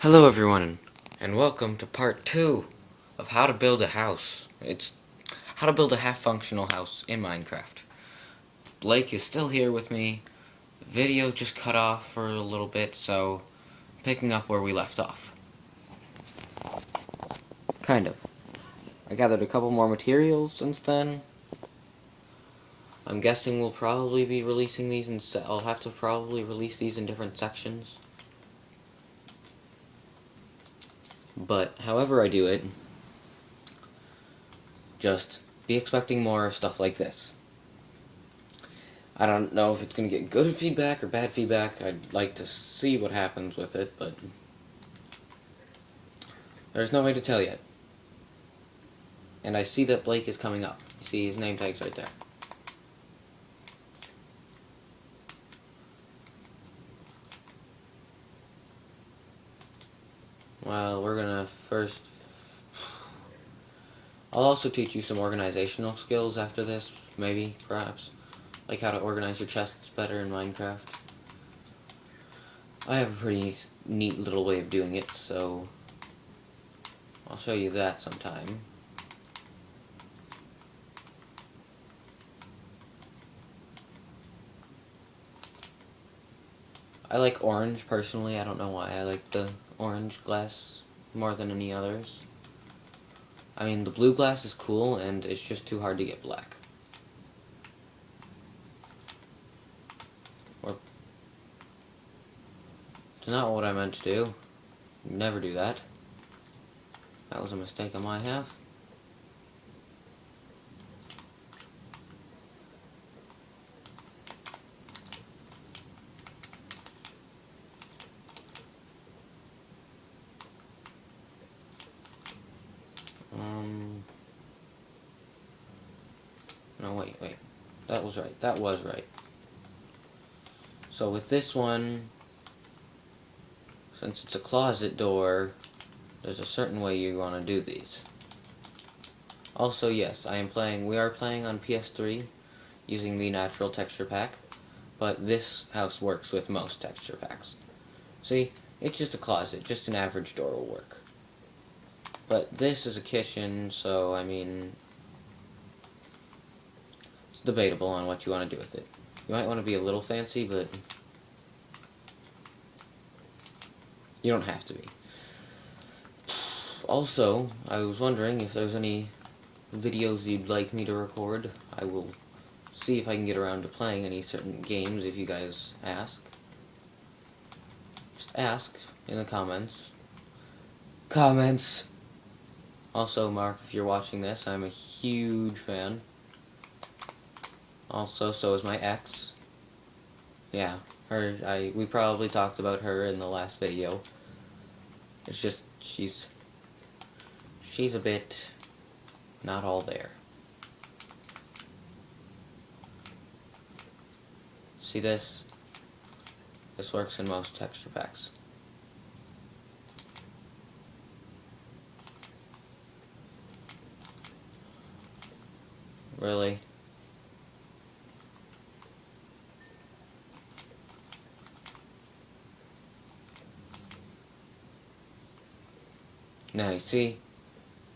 Hello everyone, and welcome to part 2 of how to build a house. It's how to build a half-functional house in Minecraft. Blake is still here with me. The video just cut off for a little bit, so picking up where we left off. Kind of. I gathered a couple more materials since then. I'm guessing we'll probably be releasing these I'll have to probably release these in different sections. But however I do it, just be expecting more of stuff like this. I don't know if it's going to get good feedback or bad feedback. I'd like to see what happens with it, but there's no way to tell yet. And I see that Blake is coming up. You see his name tag's right there. Well, we're gonna first... I'll also teach you some organizational skills after this, maybe, perhaps. Like how to organize your chests better in Minecraft. I have a pretty neat little way of doing it, so I'll show you that sometime. I like orange, personally. I don't know why. I like the orange glass more than any others. I mean, the blue glass is cool, and it's just too hard to get black. Or... It's not what I meant to do. Never do that. That was a mistake on my half. No, wait. That was right. That was right. So with this one, since it's a closet door, there's a certain way you want to do these. Also, yes, we are playing on PS3 using the natural texture pack, but this house works with most texture packs. See, it's just a closet, just an average door will work. But this is a kitchen, so I mean, it's debatable on what you want to do with it. You might want to be a little fancy, but you don't have to be. Also, I was wondering if there's any videos you'd like me to record. I will see if I can get around to playing any certain games if you guys ask. Just ask in the comments. Comments! Also, Mark, if you're watching this, I'm a huge fan. Also, so is my ex. Yeah, we probably talked about her in the last video. It's just, she's a bit not all there. See this? This works in most texture packs. Really? Now, you see,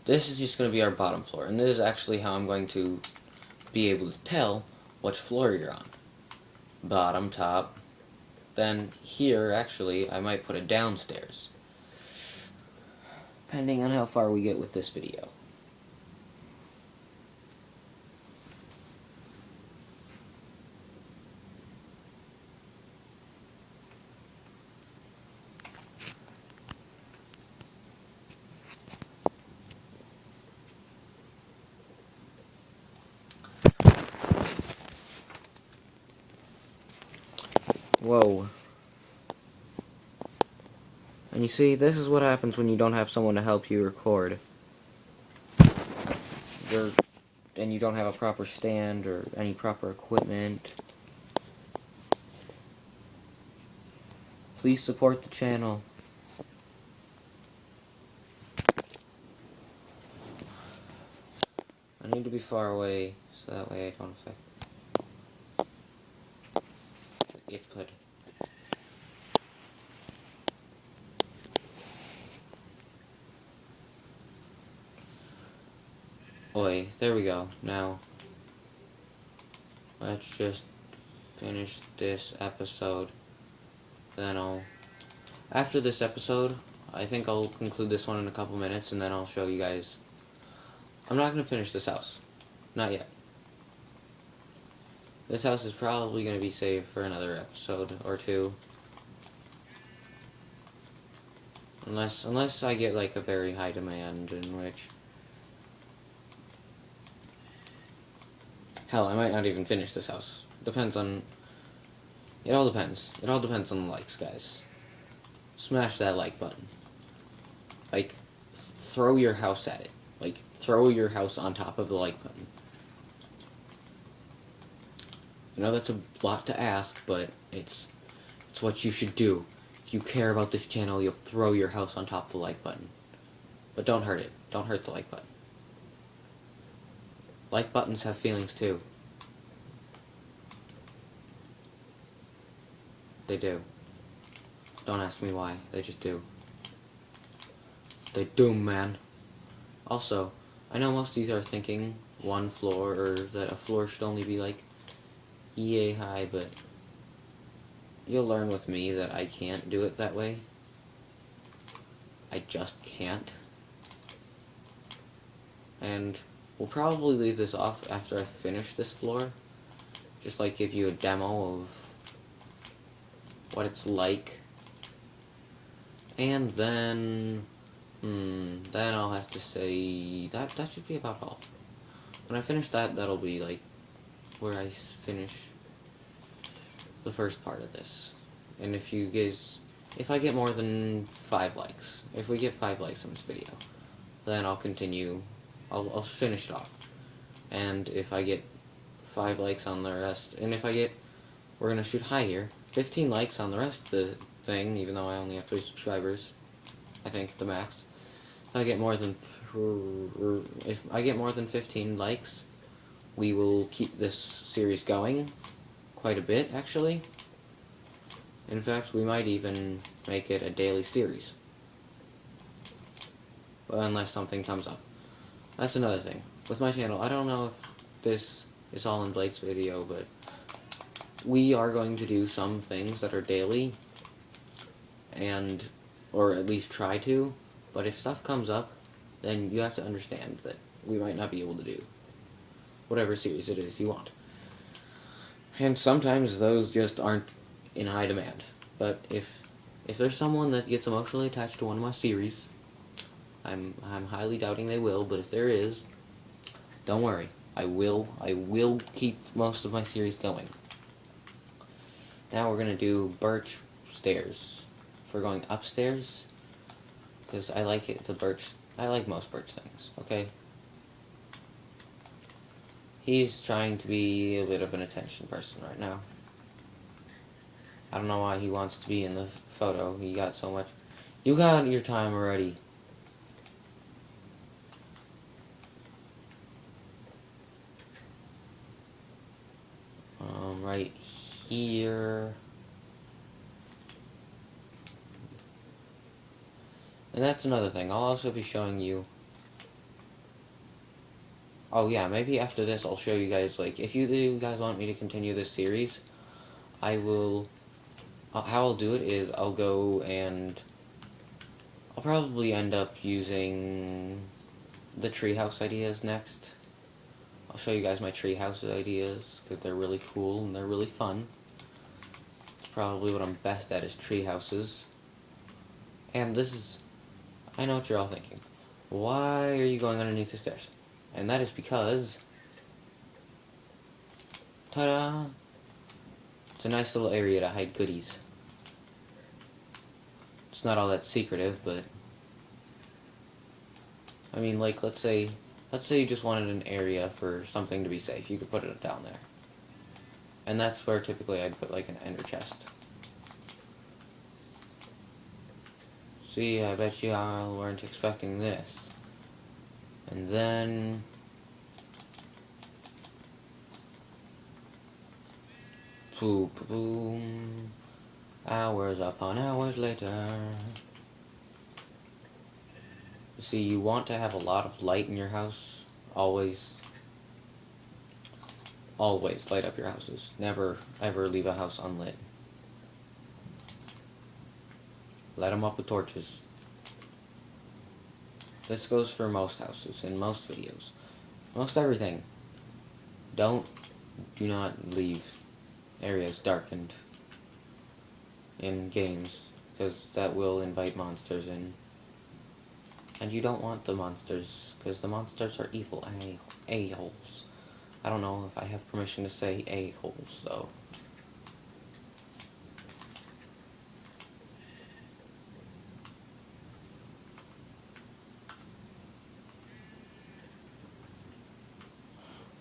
this is just going to be our bottom floor, and this is actually how I'm going to be able to tell which floor you're on. Bottom, top. Then here, actually, I might put it downstairs, depending on how far we get with this video. Whoa. And you see, this is what happens when you don't have someone to help you record. And you don't have a proper stand or any proper equipment. Please support the channel. I need to be far away, so that way I don't affect the input. Oi, there we go. Now, let's just finish this episode. Then after this episode, I think I'll conclude this one in a couple minutes, and then I'll show you guys. I'm not going to finish this house. Not yet. This house is probably going to be saved for another episode or two. Unless I get like a very high demand, in which... Hell, I might not even finish this house. Depends on... It all depends. It all depends on the likes, guys. Smash that like button. Like, throw your house at it. Like, throw your house on top of the like button. I know that's a lot to ask, but it's what you should do. If you care about this channel, you'll throw your house on top of the like button. But don't hurt it. Don't hurt the like button. Like buttons have feelings too. They do. Don't ask me why. They just do. They do, man. Also, I know most of you are thinking one floor, or that a floor should only be like EA high, but you'll learn with me that I can't do it that way. I just can't. And we'll probably leave this off after I finish this floor. Just like give you a demo of what it's like. And then I'll have to say that should be about all. When I finish that, that'll be like where I finish the first part of this. And if I get more than 5 likes, if we get 5 likes on this video, then I'll continue, I'll finish it off. And if I get 5 likes on the rest, and we're gonna shoot high here, 15 likes on the rest of the thing, even though I only have 3 subscribers, I think, the max. If I get more than 15 likes, we will keep this series going quite a bit, actually. In fact, we might even make it a daily series. Well, unless something comes up. That's another thing. With my channel, I don't know if this is all in Blake's video, but we are going to do some things that are daily, or at least try to, but if stuff comes up, then you have to understand that we might not be able to do whatever series it is you want. And sometimes those just aren't in high demand. But if there's someone that gets emotionally attached to one of my series, I'm highly doubting they will, but if there is, don't worry. I will keep most of my series going. Now we're gonna do birch stairs. If we're going upstairs, because I like most birch things, okay? He's trying to be a bit of an attention person right now. I don't know why he wants to be in the photo. He got so much. You got your time already. Right here. And that's another thing. I'll also be showing you. Oh yeah, maybe after this I'll show you guys, like, if you guys want me to continue this series, I will. How I'll do it is I'll go and I'll probably end up using the treehouse ideas next. I'll show you guys my treehouse ideas because they're really cool and they're really fun. It's probably what I'm best at is treehouses. And this is, I know what you're all thinking. Why are you going underneath the stairs? And that is because, ta-da! It's a nice little area to hide goodies. It's not all that secretive, but I mean, like, let's say you just wanted an area for something to be safe. You could put it down there. And that's where typically I'd put like an ender chest. See, I bet you all weren't expecting this. And then boom, hours upon hours later. You see, you want to have a lot of light in your house. always light up your houses. Never, ever leave a house unlit. Light them up with torches. This goes for most houses, in most videos. Most everything. Do not leave areas darkened in games, because that will invite monsters in. And you don't want the monsters, because the monsters are evil a-holes. I don't know if I have permission to say a-holes, though.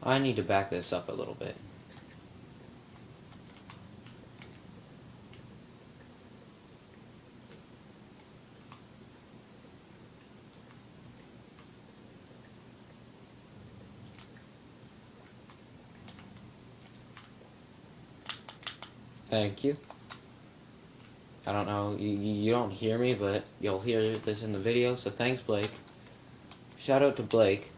I need to back this up a little bit. Thank you. I don't know, you don't hear me, but you'll hear this in the video, so thanks, Blake. Shout out to Blake.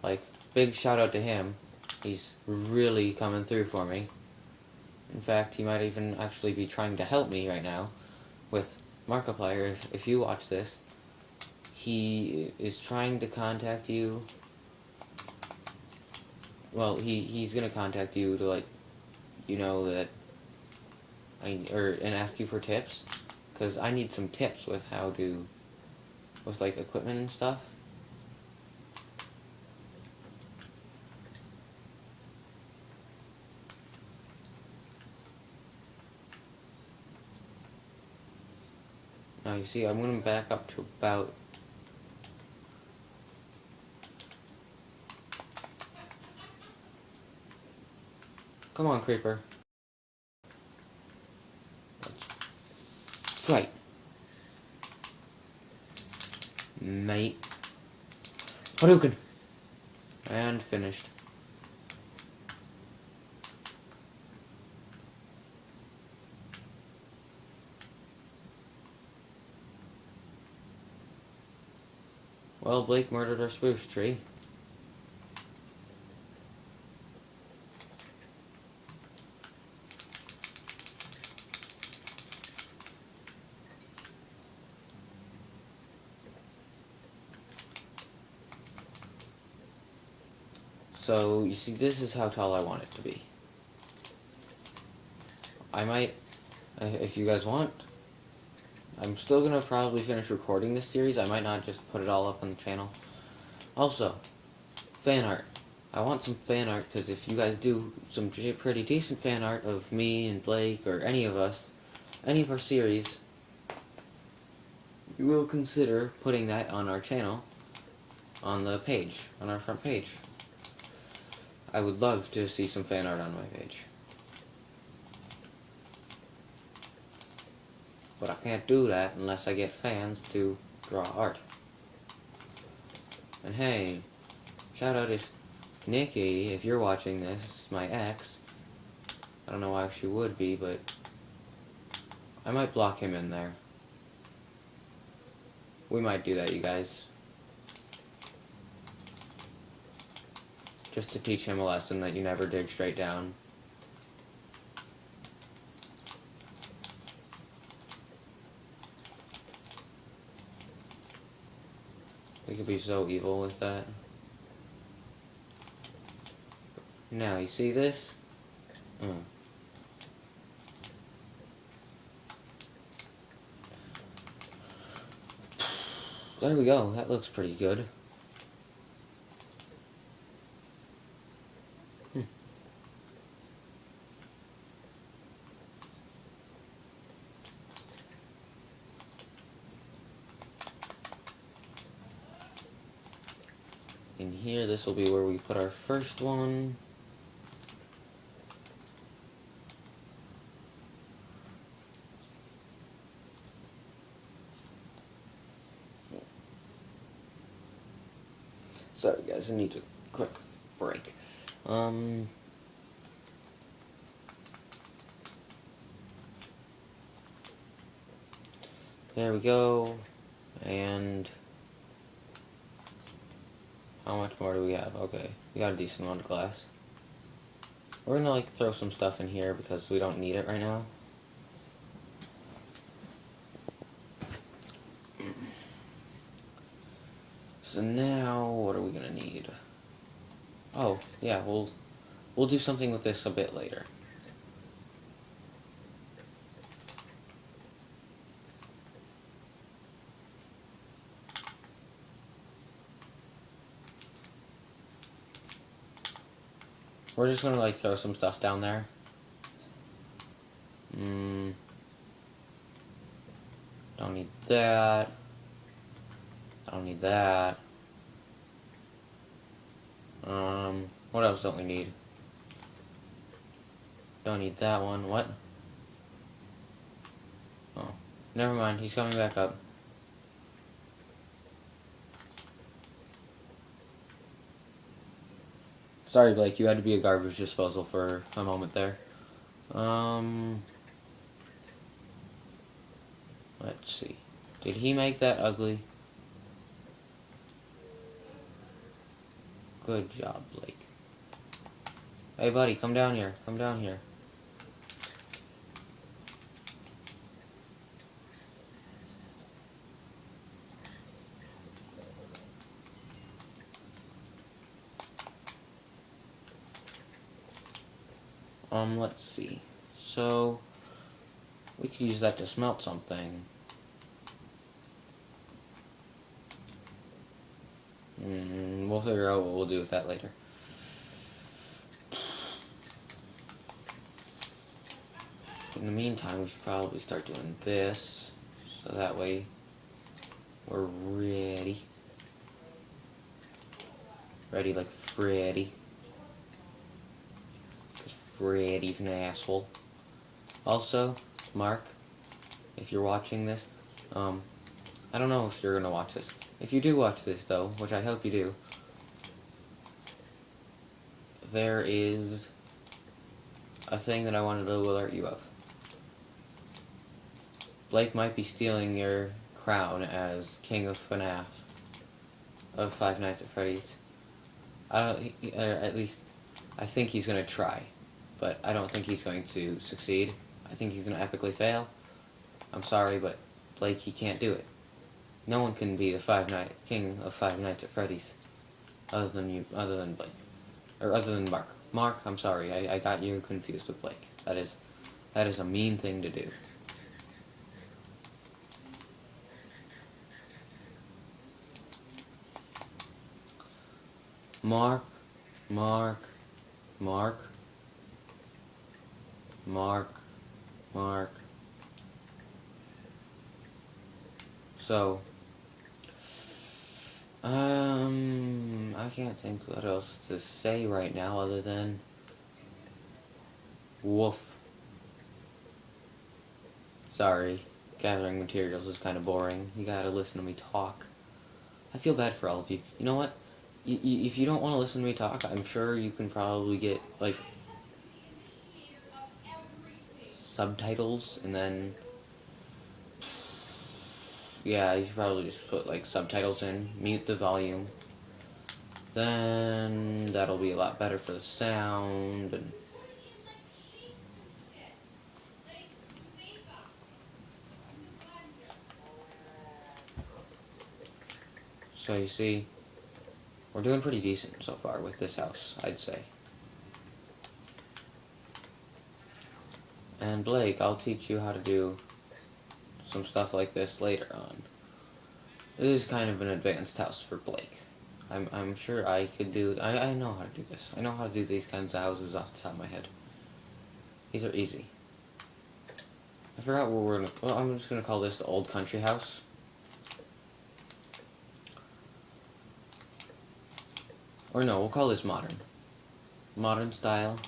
Like, big shout out to him. He's really coming through for me. In fact, he might even actually be trying to help me right now with Markiplier. If you watch this, he is trying to contact you. Well, he's gonna contact you to, like, you know that, and ask you for tips, because I need some tips with how to, with like equipment and stuff. Now you see, I'm gonna back up to about. Come on, creeper. Right. Mate. Hadouken! And finished. Well, Blake murdered our spruce tree. So, you see, this is how tall I want it to be. I might, if you guys want, I'm still gonna probably finish recording this series. I might not just put it all up on the channel. Also, fan art. I want some fan art, because if you guys do some pretty decent fan art of me and Blake, or any of us, any of our series, we will consider putting that on our channel, on the page, on our front page. I would love to see some fan art on my page. But I can't do that unless I get fans to draw art. And hey, shout out if Nikki, if you're watching this, my ex. I don't know why she would be, but I might block him in there. We might do that, you guys. Just to teach him a lesson that you never dig straight down. We could be so evil with that. Now, you see this? There we go. That looks pretty good. In here, this will be where we put our first one. Sorry guys, I need a quick break. There we go. And How much more do we have? Okay, we got a decent amount of glass. We're gonna like throw some stuff in here because we don't need it right now. So now, what are we gonna need? Oh, yeah, we'll do something with this a bit later. We're just gonna like throw some stuff down there. Don't need that. I don't need that. What else don't we need? Don't need that one. What? Oh, never mind. He's coming back up. Sorry, Blake. You had to be a garbage disposal for a moment there. Let's see. Did he make that ugly? Good job, Blake. Hey, buddy, come down here. Come down here. Let's see. So, we could use that to smelt something. We'll figure out what we'll do with that later. In the meantime, we should probably start doing this, so that way we're ready. Ready like Freddy. Because Freddy's an asshole. Also, Mark, if you're watching this, I don't know if you're gonna watch this. If you do watch this, though, which I hope you do, there is a thing that I wanted to alert you of. Blake might be stealing your crown as King of FNAF, of Five Nights at Freddy's. At least, I think he's gonna try, but I don't think he's going to succeed. I think he's gonna epically fail. I'm sorry, but Blake, he can't do it. No one can be the King of Five Nights at Freddy's, other than Blake, or other than Mark. Mark, I'm sorry, I got you confused with Blake. That is a mean thing to do. Mark. So, I can't think what else to say right now other than woof. Sorry, gathering materials is kind of boring. You gotta listen to me talk. I feel bad for all of you. You know what? If you don't want to listen to me talk, I'm sure you can probably get, like, subtitles, and then, yeah, you should probably just put, like, subtitles in, mute the volume, then that'll be a lot better for the sound, and so you see, we're doing pretty decent so far with this house, I'd say. And Blake, I'll teach you how to do some stuff like this later on. This is kind of an advanced house for Blake. I'm sure I could do... I know how to do this. I know how to do these kinds of houses off the top of my head. These are easy. I forgot what we're gonna... Well, I'm just gonna call this the old country house. Or no, we'll call this modern. Modern style.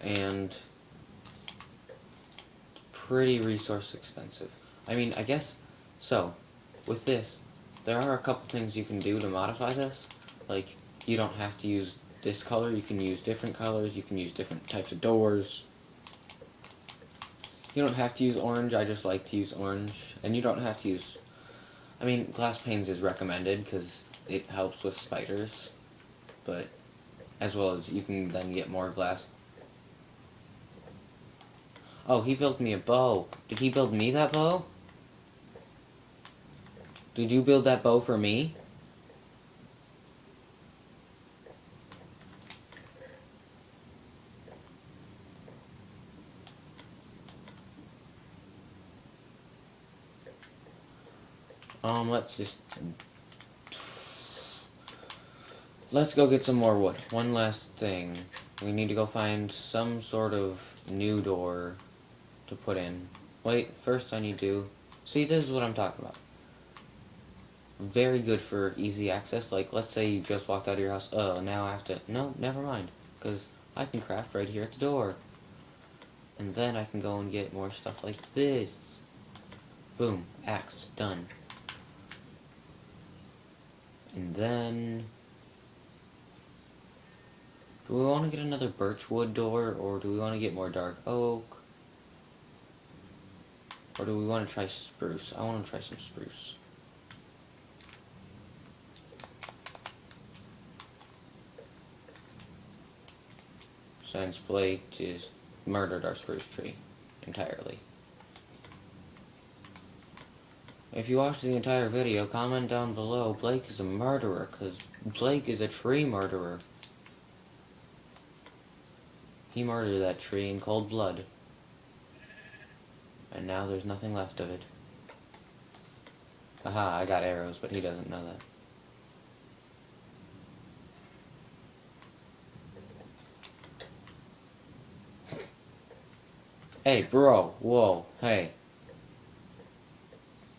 And pretty resource extensive. I mean, I guess, so, with this, there are a couple things you can do to modify this. Like, you don't have to use this color, you can use different colors, you can use different types of doors. You don't have to use orange, I just like to use orange. And you don't have to use... I mean, glass panes is recommended because it helps with spiders. But, as well as you can then get more glass. Oh, he built me a bow. Did he build me that bow? Did you build that bow for me? Let's go get some more wood. One last thing. We need to go find some sort of new door to put in. Wait, first I need to... See, this is what I'm talking about. Very good for easy access. Like, let's say you just walked out of your house. Oh, now I have to... No, never mind. Because I can craft right here at the door. And then I can go and get more stuff like this. Boom. Axe. Done. And then... Do we want to get another birchwood door, or do we want to get more dark oak? Or do we want to try spruce? I want to try some spruce. Since Blake just murdered our spruce tree entirely. If you watch the entire video, comment down below, Blake is a murderer, because Blake is a tree murderer. He murdered that tree in cold blood. And now there's nothing left of it. Aha, I got arrows, but he doesn't know that. Hey, bro. Whoa. Hey.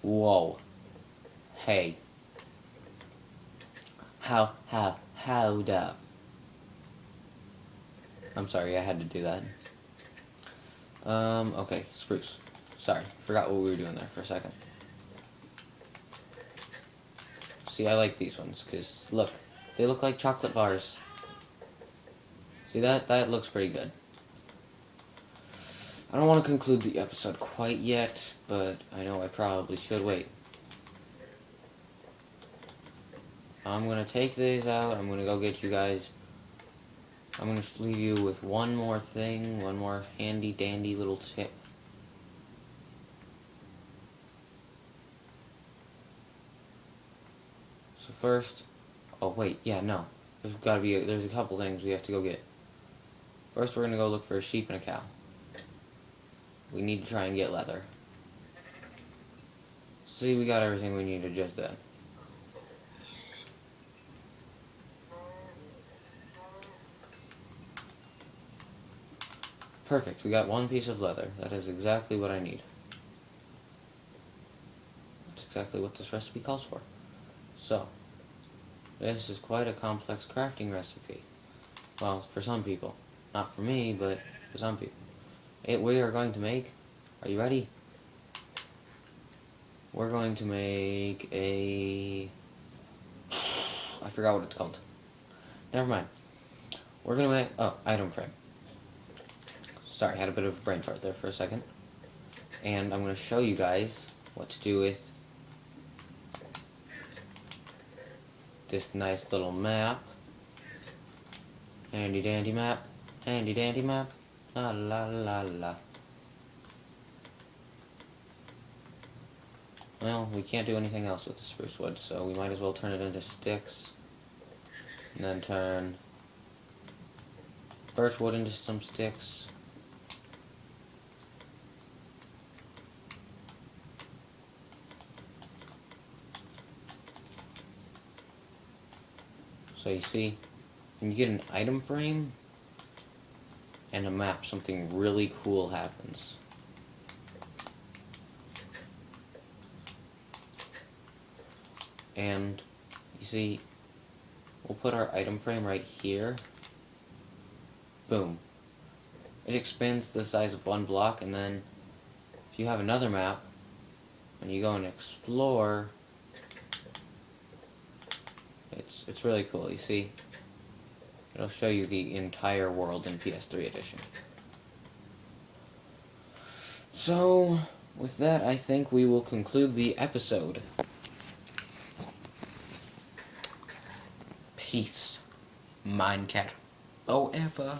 Whoa. Hey. How'd up? I'm sorry, I had to do that. Okay, spruce. Sorry, forgot what we were doing there for a second. See, I like these ones, because, look, they look like chocolate bars. See that? That looks pretty good. I don't want to conclude the episode quite yet, but I know I probably should wait. I'm going to take these out, I'm going to go get you guys. I'm going to leave you with one more thing, one more handy dandy little tip. So first, oh wait, yeah, no. There's a couple things we have to go get. First we're going to go look for a sheep and a cow. We need to try and get leather. See, we got everything we needed just then. Perfect, we got one piece of leather. That is exactly what I need. That's exactly what this recipe calls for. So, this is quite a complex crafting recipe. Well, for some people. Not for me, but for some people. We are going to make... Are you ready? We're going to make a... I forgot what it's called. Never mind. We're going to make... Oh, item frame. Sorry, had a bit of a brain fart there for a second. And I'm going to show you guys what to do with this nice little map. Handy dandy map. Handy dandy map. La la la la. Well, we can't do anything else with the spruce wood, so we might as well turn it into sticks. And then turn birch wood into some sticks. So you see, when you get an item frame and a map, something really cool happens. And you see, we'll put our item frame right here. Boom. It expands to the size of one block, and then if you have another map and you go and explore, it's really cool. You see, it'll show you the entire world in PS3 edition. So, with that, I think we will conclude the episode. Peace, minekat4ever.